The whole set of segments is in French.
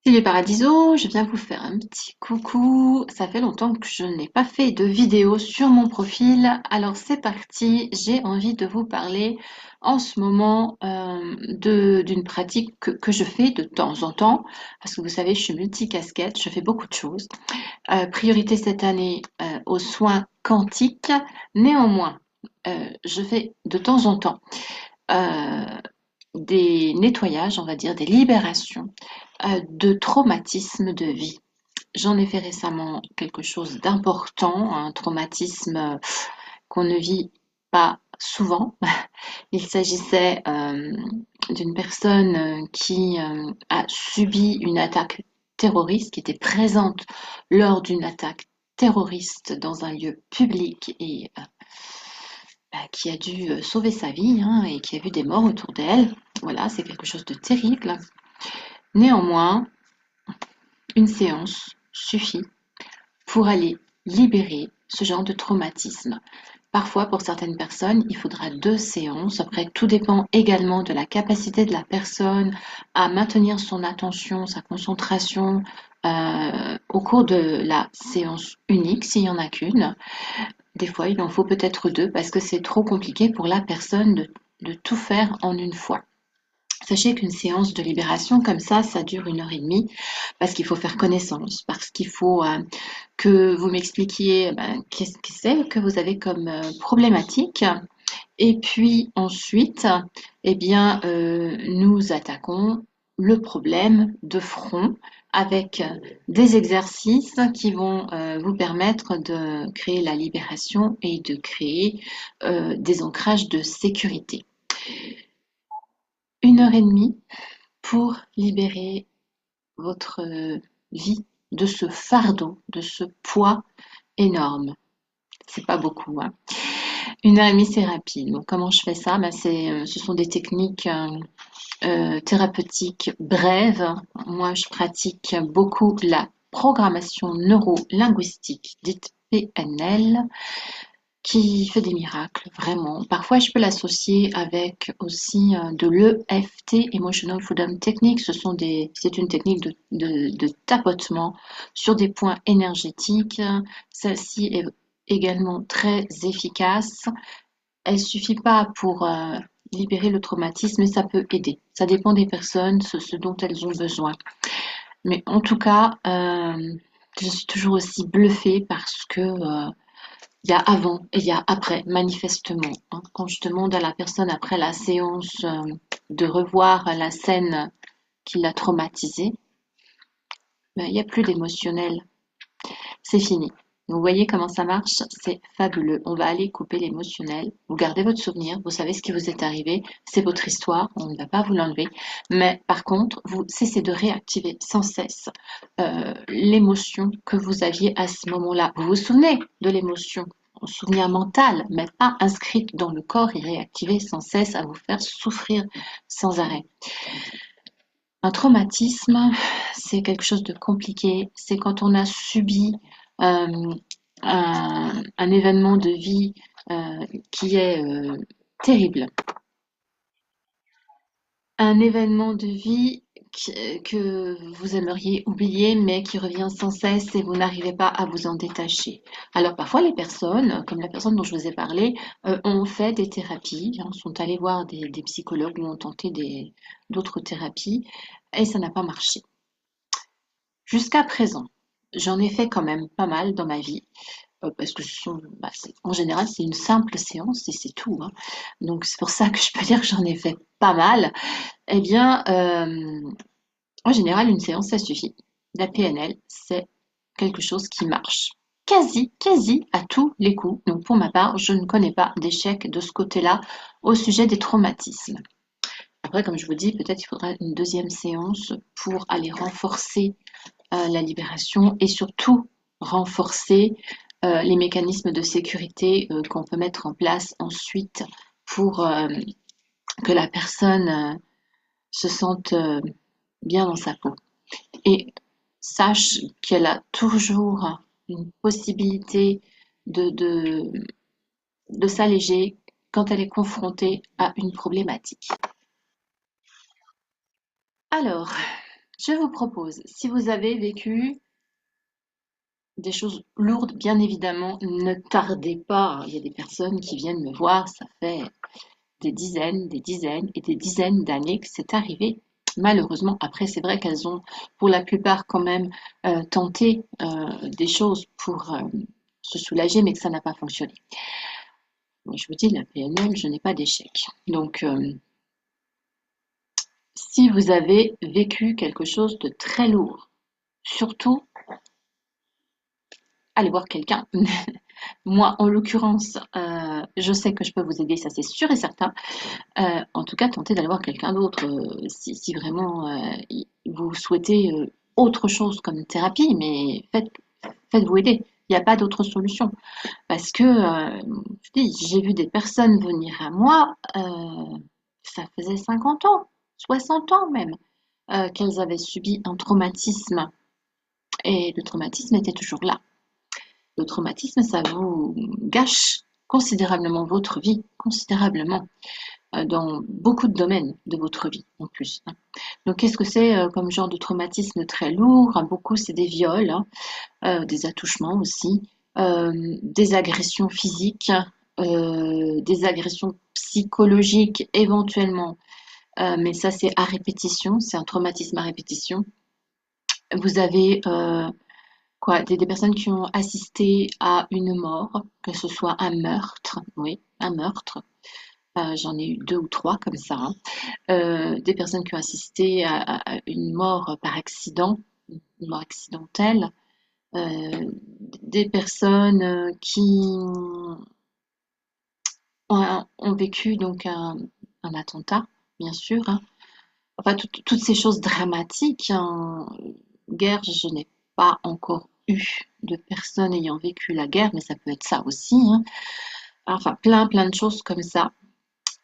Salut Paradiso, je viens vous faire un petit coucou. Ça fait longtemps que je n'ai pas fait de vidéo sur mon profil. Alors c'est parti, j'ai envie de vous parler en ce moment d'une pratique que je fais de temps en temps. Parce que vous savez, je suis multicasquette, je fais beaucoup de choses. Priorité cette année aux soins quantiques. Néanmoins, je fais de temps en temps euh, des nettoyages, on va dire, des libérations de traumatismes de vie. J'en ai fait récemment quelque chose d'important, un traumatisme qu'on ne vit pas souvent. Il s'agissait d'une personne qui a subi une attaque terroriste, qui était présente lors d'une attaque terroriste dans un lieu public et qui a dû sauver sa vie, hein, et qui a vu des morts autour d'elle. Voilà, c'est quelque chose de terrible. Néanmoins, une séance suffit pour aller libérer ce genre de traumatisme. Parfois, pour certaines personnes, il faudra 2 séances. Après, tout dépend également de la capacité de la personne à maintenir son attention, sa concentration au cours de la séance unique, s'il n'y en a qu'une. Des fois, il en faut peut-être 2 parce que c'est trop compliqué pour la personne de tout faire en une fois. Sachez qu'une séance de libération comme ça dure 1 heure et demie parce qu'il faut faire connaissance, parce qu'il faut que vous m'expliquiez qu'est-ce que c'est que vous avez comme problématique. Et puis ensuite, eh bien, nous attaquons le problème de front avec des exercices qui vont vous permettre de créer la libération et de créer des ancrages de sécurité. 1 heure et demie pour libérer votre vie de ce fardeau, de ce poids énorme. C'est pas beaucoup, hein. 1 heure et demie, c'est rapide. Donc, comment je fais ça? Ce sont des techniques thérapeutiques brèves. Moi, je pratique beaucoup la programmation neuro-linguistique, dite PNL, qui fait des miracles, vraiment. Parfois, je peux l'associer avec aussi de l'EFT, Emotional Freedom Technique. C'est une technique de tapotement sur des points énergétiques. Celle-ci est également très efficace. Elle suffit pas pour libérer le traumatisme, mais ça peut aider. Ça dépend des personnes, ce dont elles ont besoin. Mais en tout cas, je suis toujours aussi bluffée parce que il y a avant et il y a après, manifestement, hein. Quand je demande à la personne après la séance de revoir la scène qui l'a traumatisée, ben, il n'y a plus d'émotionnel. C'est fini. Vous voyez comment ça marche? C'est fabuleux. On va aller couper l'émotionnel. Vous gardez votre souvenir, vous savez ce qui vous est arrivé, c'est votre histoire, on ne va pas vous l'enlever. Mais par contre, vous cessez de réactiver sans cesse l'émotion que vous aviez à ce moment-là. Vous vous souvenez de l'émotion, un souvenir mental, mais pas inscrite dans le corps et réactivée sans cesse à vous faire souffrir sans arrêt. Un traumatisme, c'est quelque chose de compliqué. C'est quand on a subi euh, un événement de vie qui est terrible. Un événement de vie que vous aimeriez oublier, mais qui revient sans cesse et vous n'arrivez pas à vous en détacher. Alors parfois les personnes, comme la personne dont je vous ai parlé, ont fait des thérapies, hein, sont allées voir des psychologues ou ont tenté d'autres thérapies et ça n'a pas marché. Jusqu'à présent, j'en ai fait quand même pas mal dans ma vie, parce que en général, c'est une simple séance et c'est tout, hein. Donc c'est pour ça que je peux dire que j'en ai fait pas mal. Eh bien, en général, une séance, ça suffit. La PNL, c'est quelque chose qui marche quasi à tous les coups. Donc pour ma part, je ne connais pas d'échec de ce côté-là au sujet des traumatismes. Après, comme je vous dis, peut-être il faudra une 2e séance pour aller renforcer la libération et surtout renforcer les mécanismes de sécurité qu'on peut mettre en place ensuite pour que la personne se sente bien dans sa peau. Et sache qu'elle a toujours une possibilité de, de, de s'alléger quand elle est confrontée à une problématique. Alors, Je vous propose, si vous avez vécu des choses lourdes, bien évidemment, ne tardez pas. Il y a des personnes qui viennent me voir, ça fait des dizaines et des dizaines d'années que c'est arrivé. Malheureusement, après, c'est vrai qu'elles ont pour la plupart quand même tenté des choses pour se soulager, mais que ça n'a pas fonctionné. Moi, je vous dis, la PNL, je n'ai pas d'échec. Donc, si vous avez vécu quelque chose de très lourd, surtout, allez voir quelqu'un. Moi, en l'occurrence, je sais que je peux vous aider, ça c'est sûr et certain. En tout cas, tentez d'aller voir quelqu'un d'autre si vraiment vous souhaitez autre chose comme thérapie, mais faites-vous aider. Il n'y a pas d'autre solution. Parce que, je dis, j'ai vu des personnes venir à moi, ça faisait 50 ans, 60 ans même, qu'elles avaient subi un traumatisme. Et le traumatisme était toujours là. Le traumatisme, ça vous gâche considérablement votre vie, considérablement, dans beaucoup de domaines de votre vie en plus, hein. Donc, qu'est-ce que c'est comme genre de traumatisme très lourd? Hein, beaucoup, c'est des viols, hein, des attouchements aussi, des agressions physiques, des agressions psychologiques éventuellement, mais ça, c'est à répétition, c'est un traumatisme à répétition. Vous avez quoi, des personnes qui ont assisté à une mort, que ce soit un meurtre, oui, un meurtre. J'en ai eu deux ou trois comme ça, hein. Des personnes qui ont assisté à une mort par accident, une mort accidentelle. Des personnes qui ont vécu donc un attentat, bien sûr, hein. Enfin, toutes ces choses dramatiques, hein. Guerre, je n'ai pas encore eu de personnes ayant vécu la guerre, mais ça peut être ça aussi, hein. Enfin, plein de choses comme ça.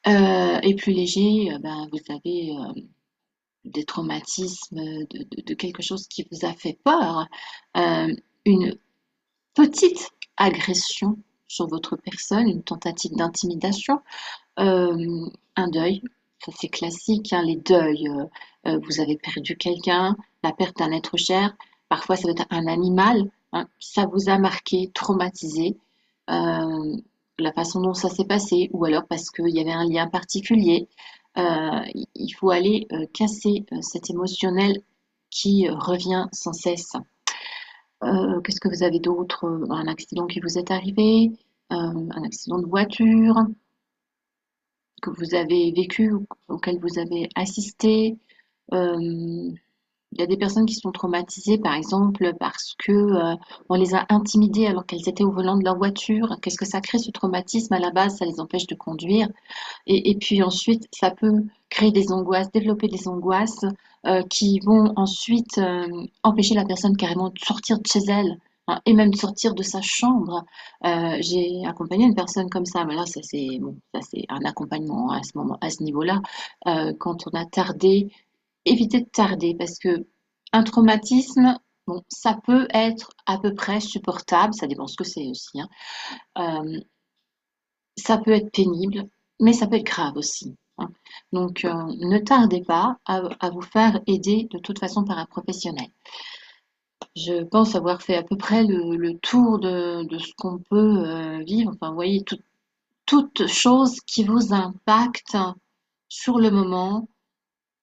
Et plus léger, ben, vous avez des traumatismes de quelque chose qui vous a fait peur, une petite agression sur votre personne, une tentative d'intimidation, un deuil, ça c'est classique, hein, les deuils, vous avez perdu quelqu'un, la perte d'un être cher, parfois ça peut être un animal, hein, ça vous a marqué, traumatisé, euh, la façon dont ça s'est passé, ou alors parce qu'il y avait un lien particulier. Il faut aller casser cet émotionnel qui revient sans cesse. Qu'est-ce que vous avez d'autre? Un accident qui vous est arrivé, un accident de voiture que vous avez vécu, auquel vous avez assisté. Euh, il y a des personnes qui sont traumatisées, par exemple, parce que on les a intimidées alors qu'elles étaient au volant de leur voiture. Qu'est-ce que ça crée, ce traumatisme? À la base, ça les empêche de conduire. Et puis ensuite, ça peut créer des angoisses, développer des angoisses qui vont ensuite empêcher la personne carrément de sortir de chez elle, hein, et même de sortir de sa chambre. J'ai accompagné une personne comme ça, mais là, ça c'est bon, ça c'est un accompagnement à ce moment, à ce niveau-là. Quand on a tardé, éviter de tarder parce que un traumatisme, bon, ça peut être à peu près supportable, ça dépend ce que c'est aussi, hein. Euh, Ça peut être pénible, mais ça peut être grave aussi, hein. Donc, ne tardez pas à vous faire aider de toute façon par un professionnel. Je pense avoir fait à peu près le tour de ce qu'on peut vivre. Enfin, vous voyez, toute chose qui vous impacte sur le moment,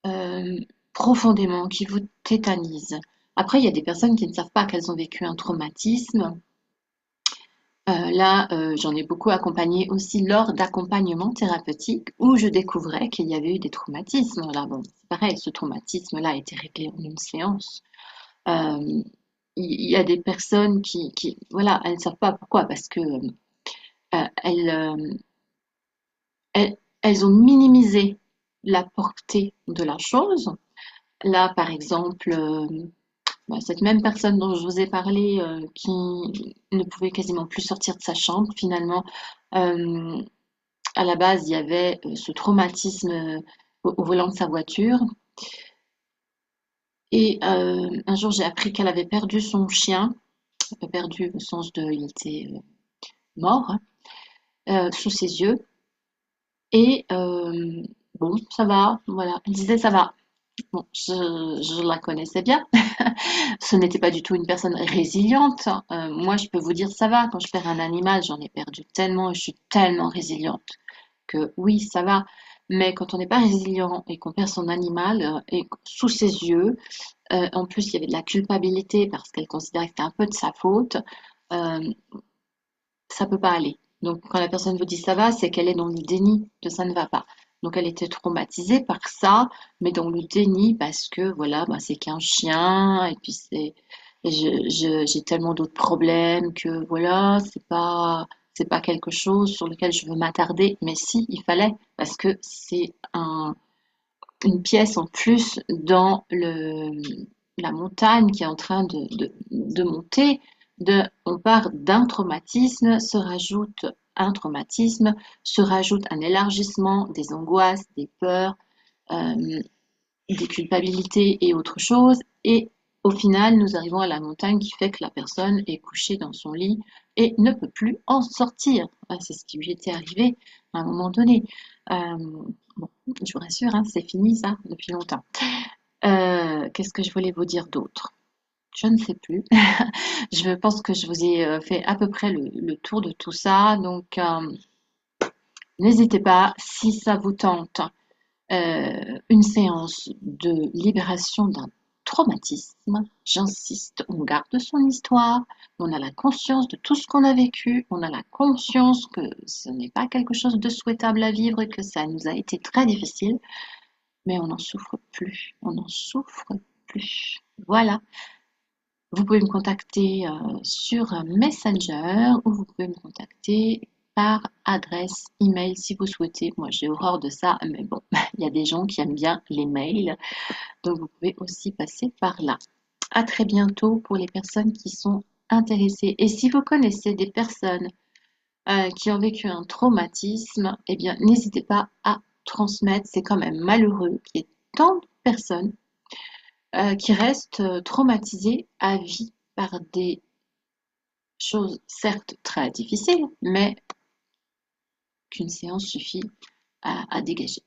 euh, profondément, qui vous tétanise. Après, il y a des personnes qui ne savent pas qu'elles ont vécu un traumatisme. Là, j'en ai beaucoup accompagné aussi lors d'accompagnements thérapeutiques où je découvrais qu'il y avait eu des traumatismes. Là, bon, c'est pareil, ce traumatisme-là a été réglé en une séance. Euh, il y a des personnes voilà, elles ne savent pas pourquoi, parce que elles, elles ont minimisé la portée de la chose. Là, par exemple, bah, cette même personne dont je vous ai parlé, qui ne pouvait quasiment plus sortir de sa chambre, finalement, euh, à la base, il y avait ce traumatisme au volant de sa voiture. Et un jour, j'ai appris qu'elle avait perdu son chien, perdu au sens de, il était mort, hein, sous ses yeux. Et bon, ça va, voilà. Elle disait ça va. Bon, je la connaissais bien. Ce n'était pas du tout une personne résiliente. Moi, je peux vous dire, ça va. Quand je perds un animal, j'en ai perdu tellement et je suis tellement résiliente que oui, ça va. Mais quand on n'est pas résilient et qu'on perd son animal et sous ses yeux, en plus, il y avait de la culpabilité parce qu'elle considérait que c'était un peu de sa faute. euh, Ça peut pas aller. Donc, quand la personne vous dit ça va, c'est qu'elle est dans le déni de ça ne va pas. Donc, elle était traumatisée par ça, mais dans le déni parce que voilà, bah, c'est qu'un chien et puis j'ai tellement d'autres problèmes que voilà, c'est pas quelque chose sur lequel je veux m'attarder. Mais si, il fallait parce que c'est une pièce en plus dans la montagne qui est en train de monter. On part d'un traumatisme, se rajoute un traumatisme, se rajoute un élargissement des angoisses, des peurs, euh, des culpabilités et autre chose. Et au final, nous arrivons à la montagne qui fait que la personne est couchée dans son lit et ne peut plus en sortir. C'est ce qui lui était arrivé à un moment donné. Euh, bon, je vous rassure, hein, c'est fini ça depuis longtemps. Qu'est-ce que je voulais vous dire d'autre? Je ne sais plus. Je pense que je vous ai fait à peu près le tour de tout ça. Donc, n'hésitez pas, si ça vous tente, une séance de libération d'un traumatisme. J'insiste, on garde son histoire, on a la conscience de tout ce qu'on a vécu, on a la conscience que ce n'est pas quelque chose de souhaitable à vivre et que ça nous a été très difficile, mais on n'en souffre plus, on n'en souffre plus. Voilà. Vous pouvez me contacter sur Messenger ou vous pouvez me contacter par adresse email si vous souhaitez. Moi, j'ai horreur de ça, mais bon, il y a des gens qui aiment bien les mails, donc vous pouvez aussi passer par là. À très bientôt pour les personnes qui sont intéressées. Et si vous connaissez des personnes qui ont vécu un traumatisme, eh bien, n'hésitez pas à transmettre. C'est quand même malheureux qu'il y ait tant de personnes qui restent traumatisées à vie par des choses certes très difficiles, mais qu'une séance suffit à dégager.